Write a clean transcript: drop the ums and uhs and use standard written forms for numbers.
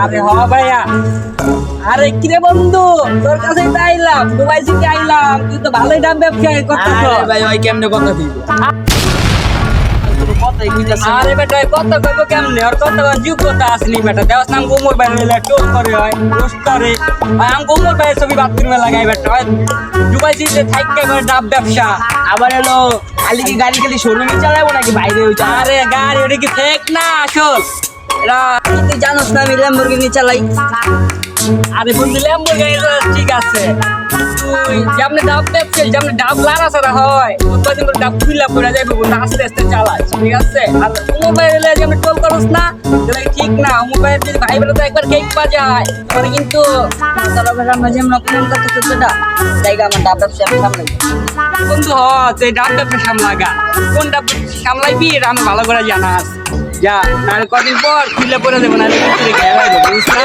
আরে হ ভাইয়া, আরে কিরে বন্ধু, তোর কাছে আইলাম, দুবাই থেকে আইলাম, তুই তো ভালোই দাম ব্যবসা করতেছ। ভাই ওই কেমনে কথা দিব আরে বেটা কত কইব কেমনে, আর কত যোগ্যতা আসনি বেটা, দেওয়াস নাম গোমর ভাই লইলা টোল করে হয় রোস্ট করে আম গোমর ভাই ছবি বাথরুমে লাগাই বেটা হয় দুবাই থেকে থাইকা করে ডাব ব্যবসা। আবার এলো খালি কি গাড়ি খালি শোরুমে চালাবো নাকি বাইরে ওই আরে গাড়ি ওটা কি ফেক না আসল, এরা তুই জানোস না আমি ল্যাম্বরগিনি চালাই। আরে বন্ধু ল্যাম্বরগিনি ঠিক আছে, তুই যেমনি ডাব ব্যবসা যেমনি ডাব লারা সারা হয় কতদিন করে ডাব খুইলা পড়ে যাবে বন্ধু, আস্তে আস্তে চালাস ঠিক আছে। আর মোবাইলে যেমনি টোল করস না তাহলে ঠিক না, মোবাইল যদি ভাই বেলা তো একবার কেক বাজায় তাহলে কিন্তু আমরা যেমন কোন কথা সেটা জায়গা আমার ডাব ব্যবসা আমি সামলাই বন্ধু। হ তুই ডাব ব্যবসা সামলাগা, কোন ডাব সামলাইবি এটা আমি ভালো করে জানাস। যা নাহলে কদিন পর খুলে পড়ে দেবো, নাহলে বুঝতে